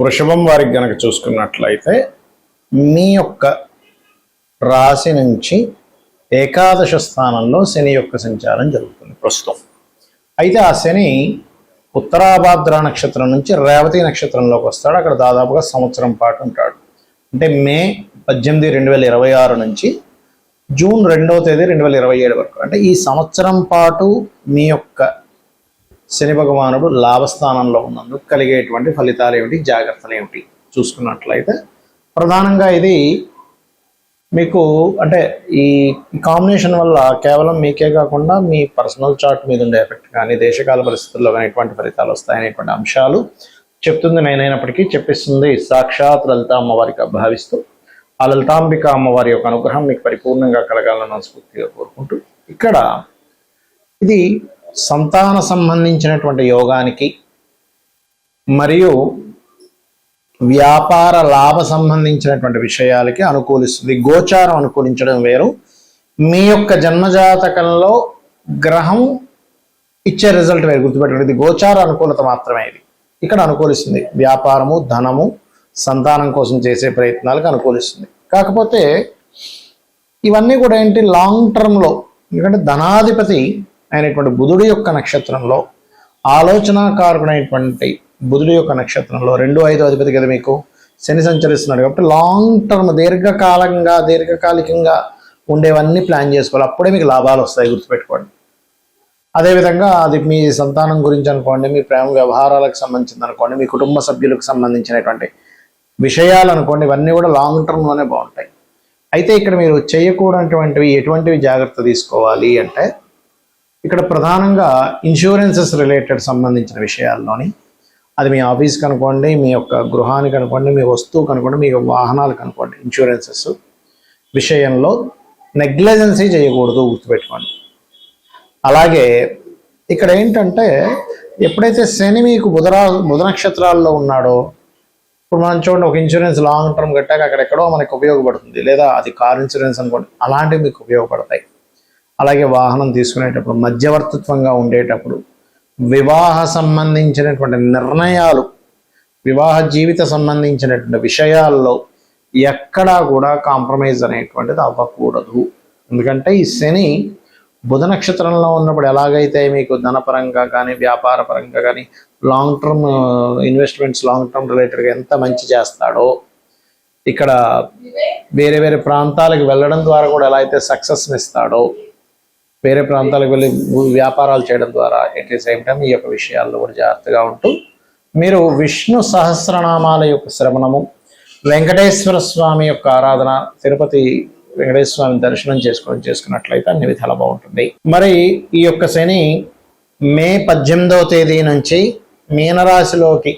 వృషభం వారికి గనక చూసుకున్నట్లయితే మీ యొక్క రాశి నుంచి ఏకాదశ స్థానంలో శని యొక్క సంచారం జరుగుతుంది ప్రస్తుతం. అయితే ఆ శని ఉత్తరాభాద్ర నక్షత్రం నుంచి రేవతి నక్షత్రంలోకి వస్తాడు. అక్కడ దాదాపుగా సంవత్సరం పాటు ఉంటాడు. అంటే మే 18, 2026 నుంచి జూన్ 2వ తేదీ 2027 వరకు, అంటే ఈ సంవత్సరం పాటు మీ యొక్క శని భగవానుడు లాభస్థానంలో ఉన్నందుకు కలిగేటువంటి ఫలితాలు ఏమిటి, జాగ్రత్తలు ఏమిటి చూసుకున్నట్లయితే ప్రధానంగా ఇది మీకు అంటే ఈ కాంబినేషన్ వల్ల కేవలం మీకే కాకుండా మీ పర్సనల్ చార్ట్ మీద ఉండే ఎఫెక్ట్ కానీ దేశకాల పరిస్థితుల్లో కానీ ఎటువంటి ఫలితాలు వస్తాయనేటువంటి అంశాలు చెప్తుంది నేనైనప్పటికీ చెప్పిస్తుంది సాక్షాత్ లలిత అమ్మవారికి భావిస్తూ ఆ లలితాంబిక అమ్మవారి యొక్క అనుగ్రహం మీకు పరిపూర్ణంగా కలగాలని మనస్ఫూర్తిగా కోరుకుంటూ, ఇక్కడ ఇది సంతాన సంబంధించినటువంటి యోగానికి మరియు వ్యాపార లాభ సంబంధించినటువంటి విషయాలకి అనుకూలిస్తుంది. గోచారం అనుకూలించడం వేరు, మీ యొక్క జన్మజాతకంలో గ్రహం ఇచ్చే రిజల్ట్ వేరు. గుర్తుపెట్టండి, ఇది గోచార అనుకూలత మాత్రమే. ఇది ఇక్కడ అనుకూలిస్తుంది. వ్యాపారము, ధనము, సంతానం కోసం చేసే ప్రయత్నాలకు అనుకూలిస్తుంది. కాకపోతే ఇవన్నీ కూడా ఏంటి, లాంగ్ టర్మ్లో, ఎందుకంటే ధనాధిపతి అయినటువంటి బుధుడి యొక్క నక్షత్రంలో, ఆలోచనాకారకుడైనటువంటి బుధుడి యొక్క నక్షత్రంలో 2, 5 అధిపతి కదా మీకు శని సంచరిస్తున్నాడు. కాబట్టి లాంగ్ టర్మ్ దీర్ఘకాలికంగా ఉండేవన్నీ ప్లాన్ చేసుకోవాలి. అప్పుడే మీకు లాభాలు వస్తాయి, గుర్తుపెట్టుకోండి. అదేవిధంగా అది మీ సంతానం గురించి అనుకోండి, మీ ప్రేమ వ్యవహారాలకు సంబంధించింది అనుకోండి, మీ కుటుంబ సభ్యులకు సంబంధించినటువంటి విషయాలు అనుకోండి, ఇవన్నీ కూడా లాంగ్ టర్మ్లోనే బాగుంటాయి. అయితే ఇక్కడ మీరు చేయకూడనటువంటివి ఎటువంటివి జాగ్రత్త తీసుకోవాలి అంటే, ఇక్కడ ప్రధానంగా ఇన్సూరెన్సెస్ రిలేటెడ్ సంబంధించిన విషయాల్లోని, అది మీ ఆఫీస్కి అనుకోండి, మీ యొక్క గృహానికి అనుకోండి, మీ వస్తువుకి అనుకోండి, మీ వాహనాలకు అనుకోండి, ఇన్సూరెన్సెస్ విషయంలో నెగ్లిజెన్సీ చేయకూడదు, గుర్తుపెట్టుకోండి. అలాగే ఇక్కడ ఏంటంటే, ఎప్పుడైతే శని మీకు బుధ నక్షత్రాల్లో ఉన్నాడో, ఇప్పుడు మనం చూడండి, ఒక ఇన్సూరెన్స్ లాంగ్ టర్మ్ కట్టాక అక్కడెక్కడో మనకు ఉపయోగపడుతుంది, లేదా అది కార్ ఇన్సూరెన్స్ అనుకోండి, అలాంటివి మీకు ఉపయోగపడతాయి. అలాగే వాహనం తీసుకునేటప్పుడు, మధ్యవర్తిత్వంగా ఉండేటప్పుడు, వివాహ సంబంధించినటువంటి నిర్ణయాలు, వివాహ జీవిత సంబంధించినటువంటి విషయాల్లో ఎక్కడా కూడా కాంప్రమైజ్ అనేటువంటిది అవ్వకూడదు. ఎందుకంటే ఈ శని బుధ నక్షత్రంలో ఉన్నప్పుడు ఎలాగైతే మీకు ధనపరంగా కానీ వ్యాపార పరంగా కానీ long term investments, long term రిలేటెడ్గా ఎంత మంచి చేస్తాడో, ఇక్కడ వేరే వేరే ప్రాంతాలకు వెళ్ళడం ద్వారా కూడా ఎలా అయితే సక్సెస్ని ఇస్తాడో, వేరే ప్రాంతాలకు వెళ్ళి వ్యాపారాలు చేయడం ద్వారా ఎట్ ది సేమ్ టైం ఈ యొక్క విషయాల్లో కూడా జాగ్రత్తగా ఉంటూ మీరు విష్ణు సహస్రనామాల యొక్క శ్రవణము, వెంకటేశ్వర స్వామి యొక్క ఆరాధన, తిరుపతి వెంకటేశ్వర స్వామి దర్శనం చేసుకున్నట్లయితే అన్ని విధాలా బాగుంటుంది. మరి ఈ యొక్క శని మే 18వ తేదీ నుంచి మీనరాశిలోకి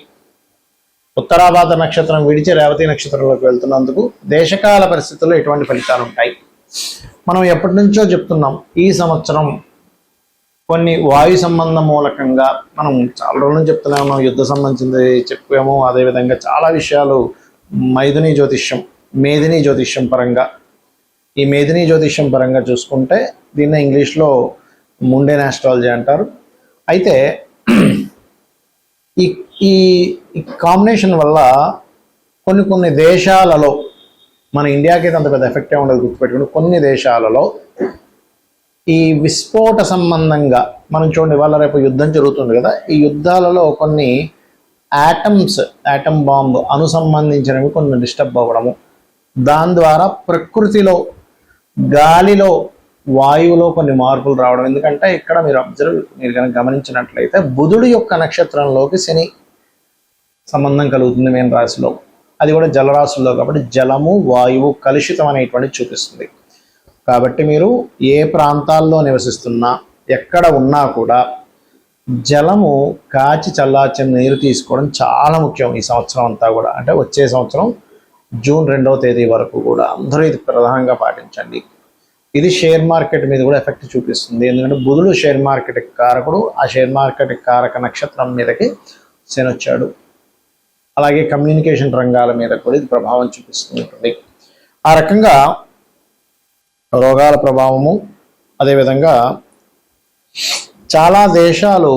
ఉత్తరాభాద్ర నక్షత్రం విడిచి రేవతి నక్షత్రంలోకి వెళ్తున్నందుకు దేశకాల పరిస్థితుల్లో ఎటువంటి ఫలితాలు ఉంటాయి మనం ఎప్పటి నుంచో చెప్తున్నాం. ఈ సంవత్సరం కొన్ని వాయు సంబంధ మూలకంగా మనం చాలా రోజుల నుంచి చెప్తూనే ఉన్నాం. యుద్ధ సంబంధించింది చెప్పాము. అదేవిధంగా చాలా విషయాలు మైథుని జ్యోతిష్యం, మేదిని జ్యోతిష్యం పరంగా, ఈ మేదిని జ్యోతిష్యం పరంగా చూసుకుంటే దీన్ని ఇంగ్లీష్లో ముండేన్ ఆస్ట్రాలజీ అంటారు. అయితే ఈ కాంబినేషన్ వల్ల కొన్ని దేశాలలో, మన ఇండియాకి అయితే అంత పెద్ద ఎఫెక్ట్ ఉండదు, గుర్తుపెట్టుకుని కొన్ని దేశాలలో ఈ విస్ఫోట సంబంధంగా మనం చూడండి, వాళ్ళ రేపు యుద్ధం జరుగుతుంది కదా, ఈ యుద్ధాలలో కొన్ని యాటమ్ బాంబు అనుసంబంధించినవి కొన్ని డిస్టర్బ్ అవ్వడము, దాని ద్వారా ప్రకృతిలో, గాలిలో, వాయువులో కొన్ని మార్పులు రావడం. ఎందుకంటే ఇక్కడ మీరు కనుక గమనించినట్లయితే బుధుడి యొక్క నక్షత్రంలోకి శని సంబంధం కలుగుతుంది మీన రాశిలో, అది కూడా జలరాశుల్లో, కాబట్టి జలము వాయువు కలుషితం అనేటువంటి చూపిస్తుంది. కాబట్టి మీరు ఏ ప్రాంతాల్లో నివసిస్తున్నా, ఎక్కడ ఉన్నా కూడా జలము కాచి చల్లార్చిన నీరు తీసుకోవడం చాలా ముఖ్యం ఈ సంవత్సరం అంతా కూడా. అంటే వచ్చే సంవత్సరం జూన్ 2వ తేదీ వరకు కూడా అందరూ ఇది ప్రధానంగా పాటించండి. ఇది షేర్ మార్కెట్ మీద కూడా ఎఫెక్ట్ చూపిస్తుంది. ఎందుకంటే బుధుడు షేర్ మార్కెట్ కారకుడు, ఆ షేర్ మార్కెట్ కారక నక్షత్రం మీదకి శని వచ్చాడు. అలాగే కమ్యూనికేషన్ రంగాల మీద కూడా ఇది ప్రభావం చూపిస్తుంది. ఆ రకంగా రోగాల ప్రభావము, అదేవిధంగా చాలా దేశాలు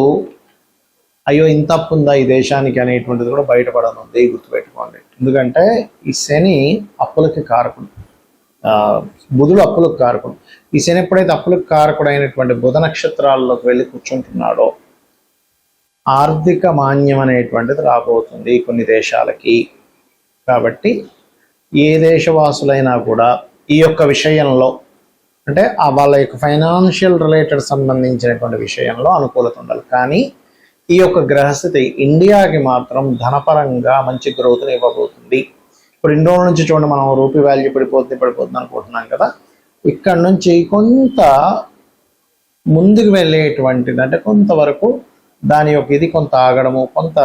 అయ్యో ఇంత అప్పు ఉందా ఈ దేశానికి అనేటువంటిది కూడా బయటపడనుంది, గుర్తుపెట్టుకోండి. ఎందుకంటే ఈ శని అప్పులకి కారకుడు, బుధుడు అప్పులకు కారకుడు. ఈ శని ఎప్పుడైతే అప్పులకు కారకుడు అయినటువంటి బుధ నక్షత్రాల్లోకి వెళ్ళి కూర్చుంటున్నాడో ఆర్థిక మాన్యం అనేటువంటిది రాబోతుంది కొన్ని దేశాలకి. కాబట్టి ఏ దేశవాసులైనా కూడా ఈ యొక్క విషయంలో అంటే వాళ్ళ యొక్క ఫైనాన్షియల్ రిలేటెడ్ సంబంధించినటువంటి విషయంలో అనుకూలత ఉండాలి. కానీ ఈ యొక్క గ్రహస్థితి ఇండియాకి మాత్రం ధనపరంగా మంచి గ్రోత్ని ఇవ్వబోతుంది. ఇప్పుడు ఇన్ని రోజుల నుంచి చూడండి, మనం రూపీ వాల్యూ పడిపోతుంది అనుకుంటున్నాం కదా, ఇక్కడ నుంచి కొంత ముందుకు వెళ్ళేటువంటిది అంటే కొంతవరకు దాని యొక్క ఇది కొంత ఆగడము, కొంత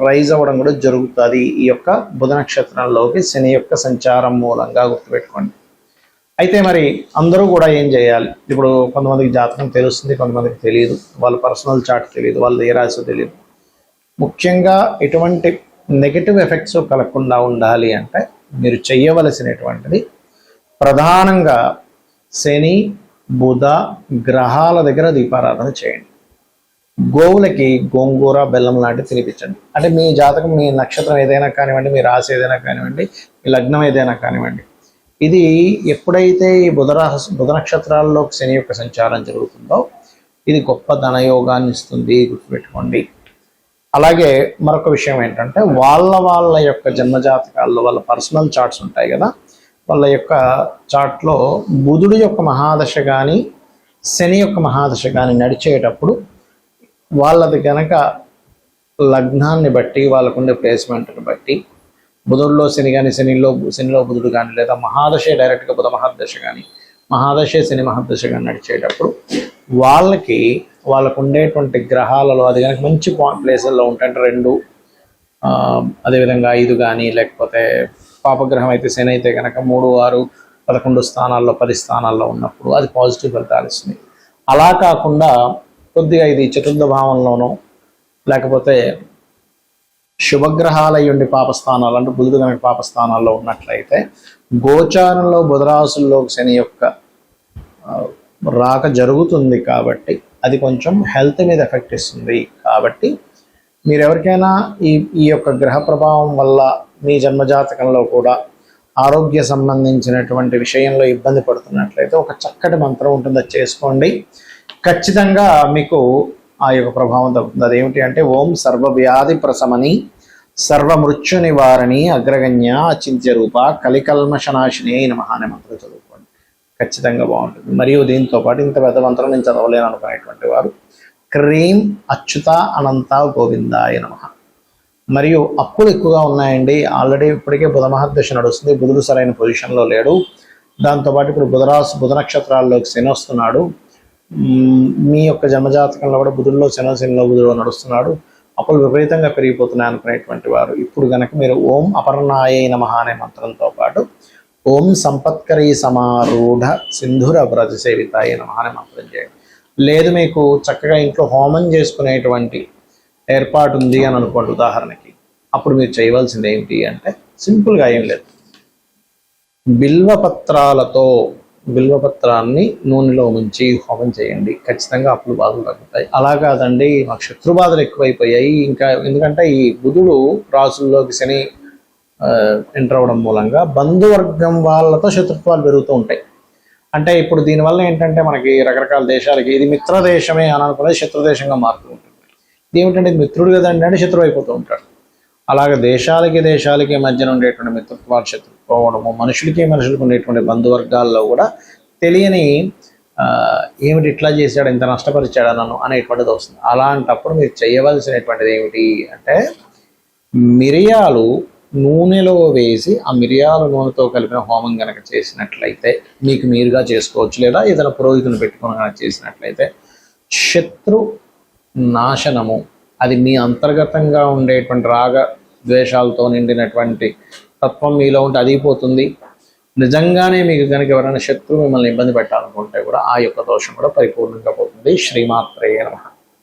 రైజ్ అవ్వడం కూడా జరుగుతుంది ఈ యొక్క బుధ నక్షత్రంలోకి శని యొక్క సంచారం మూలంగా, గుర్తుపెట్టుకోండి. అయితే మరి అందరూ కూడా ఏం చేయాలి? ఇప్పుడు కొంతమందికి జాతకం తెలుస్తుంది, కొంతమందికి తెలియదు, వాళ్ళ పర్సనల్ చార్ట్ తెలియదు, వాళ్ళ ఏ రాశి తెలియదు. ముఖ్యంగా ఎటువంటి నెగటివ్ ఎఫెక్ట్స్ కలగకుండా ఉండాలి అంటే మీరు చేయవలసినటువంటిది ప్రధానంగా శని బుధ గ్రహాల దగ్గర దీపారాధన చేయండి. గోవులకి గోంగూర బెల్లం లాంటివి తినిపించండి. అంటే మీ జాతకం, మీ నక్షత్రం ఏదైనా కానివ్వండి, మీ రాశి ఏదైనా కానివ్వండి, మీ లగ్నం ఏదైనా కానివ్వండి, ఇది ఎప్పుడైతే ఈ బుధ నక్షత్రాల్లోకి శని యొక్క సంచారం జరుగుతుందో ఇది గొప్ప ధనయోగాన్ని ఇస్తుంది, గుర్తుపెట్టుకోండి. అలాగే మరొక విషయం ఏంటంటే వాళ్ళ యొక్క జన్మజాతకాల్లో వాళ్ళ పర్సనల్ చార్ట్స్ ఉంటాయి కదా, వాళ్ళ యొక్క చార్ట్లో బుధుడి యొక్క మహాదశ కానీ శని యొక్క మహాదశ కానీ నడిచేటప్పుడు వాళ్ళది కనుక లగ్నాన్ని బట్టి, వాళ్ళకుండే ప్లేస్మెంట్ని బట్టి, బుధుడిలో శని కానీ శనిలో బుధుడు కానీ, లేదా మహాదశ డైరెక్ట్గా బుధ మహాదశ కానీ మహాదశ శని మహాదశ కానీ నడిచేటప్పుడు వాళ్ళకు ఉండేటువంటి గ్రహాలలో అది కనుక మంచి ప్లేసుల్లో ఉంటాయంటే 2 అదేవిధంగా 5 కానీ, లేకపోతే పాపగ్రహం అయితే శని అయితే కనుక 3, 6, 11 స్థానాల్లో 10 స్థానాల్లో ఉన్నప్పుడు అది పాజిటివ్ ఫలితాలు ఇస్తుంది. అలా కాకుండా కొద్దిగా ఇది చతుర్థ భావంలోనో లేకపోతే శుభగ్రహాలు అయ్యుండి పాపస్థానాలు అంటే బుధుడు కనుక పాపస్థానాల్లో ఉన్నట్లయితే గోచారంలో బుధరాశుల్లో శని యొక్క రాక జరుగుతుంది. కాబట్టి అది కొంచెం హెల్త్ మీద ఎఫెక్ట్ ఇస్తుంది. కాబట్టి మీరు ఎవరికైనా ఈ యొక్క గ్రహ ప్రభావం వల్ల మీ జన్మజాతకంలో కూడా ఆరోగ్య సంబంధించినటువంటి విషయంలో ఇబ్బంది పడుతున్నట్లయితే ఒక చక్కటి మంత్రం ఉంటుంది, అది చేసుకోండి. ఖచ్చితంగా మీకు ఆ యొక్క ప్రభావం తగ్గుతుంది. అదేమిటి అంటే ఓం సర్వవ్యాధి ప్రశమని సర్వమృత్యు నివారణి అగ్రగణ్య అచింత్య రూప కలికల్మషనాశిని నమః అనే మంత్రం చదువుకోండి, ఖచ్చితంగా బాగుంటుంది. మరియు దీంతో పాటు ఇంత పెద్ద మంత్రం నేను చదవలేను అనుకునేటువంటి వారు క్రీం అచ్యుత అనంత గోవిందాయ నమః. మరియు అప్పులు ఎక్కువగా ఉన్నాయండి, ఆల్రెడీ ఇప్పటికే బుధ మహర్దశ నడుస్తుంది, బుధుడు సరైన పొజిషన్లో లేడు, దాంతోపాటు ఇప్పుడు బుధ నక్షత్రాల్లోకి శని వస్తున్నాడు, మీ యొక్క జన్మజాతకంలో కూడా బుధుల్లో శనిలో బుధుడు నడుస్తున్నాడు, అప్పులు విపరీతంగా పెరిగిపోతున్నాయి అనుకునేటువంటి వారు ఇప్పుడు కనుక మీరు ఓం అపర్ణాయ నమః అనే మంత్రంతో పాటు ఓం సంపత్కరీ సమారూఢ సింధుర వ్రజ సేవితాయ నమః అనే మంత్రం చేయండి. లేదు మీకు చక్కగా ఇంట్లో హోమం చేసుకునేటువంటి ఏర్పాటు ఉంది అని అనుకోండి ఉదాహరణకి, అప్పుడు మీరు చేయవలసింది ఏంటి అంటే సింపుల్గా ఏం లేదు, బిల్వపత్రాన్ని నూనెలో ముంచి హోమం చేయండి, ఖచ్చితంగా అప్పులు బాధలు తగ్గుతాయి. అలా కాదండి మాకు శత్రు బాధలు ఎక్కువైపోయాయి, ఇంకా ఎందుకంటే ఈ బుధుడు రాసుల్లోకి శని ఎంటర్ అవ్వడం మూలంగా బంధువర్గం వాళ్ళతో శత్రుత్వాలు పెరుగుతూ ఉంటాయి. అంటే ఇప్పుడు దీనివల్ల ఏంటంటే మనకి రకరకాల దేశాలకి ఇది మిత్ర దేశమే అని అనుకునేది శత్రుదేశంగా మారుతూ ఉంటుంది. ఏమిటంటే మిత్రుడు కదండి అంటే శత్రువు అయిపోతూ ఉంటాడు. అలాగే దేశాలకి మధ్యన ఉండేటువంటి మిత్రత్వాలు శత్రుత్వము, మనుషులకి ఉండేటువంటి బంధువర్గాల్లో కూడా తెలియని ఏమిటి ఇట్లా చేశాడు, ఇంత నష్టపరిచాడు నన్ను అనేటువంటిది వస్తుంది. అలాంటప్పుడు మీరు చేయవలసినటువంటిది ఏమిటి అంటే మిరియాలు నూనెలో వేసి ఆ మిరియాల నూనెతో కలిపిన హోమం కనుక చేసినట్లయితే మీకు మీరుగా చేసుకోవచ్చు, లేదా ఏదైనా పురోహితుని పెట్టుకుని కనుక చేసినట్లయితే శత్రు నాశనము, అది మీ అంతర్గతంగా ఉండేటువంటి రాగ ద్వేషాలతో నిండినటువంటి తత్వం మీలో ఉంటే అదిపోతుంది. నిజంగానే మీకు కనుక ఎవరైనా శత్రువు మిమ్మల్ని ఇబ్బంది పెట్టాలనుకుంటే కూడా ఆ యొక్క దోషం కూడా పరిపూర్ణంగా పోతుంది. శ్రీమాత్రేయ నమః.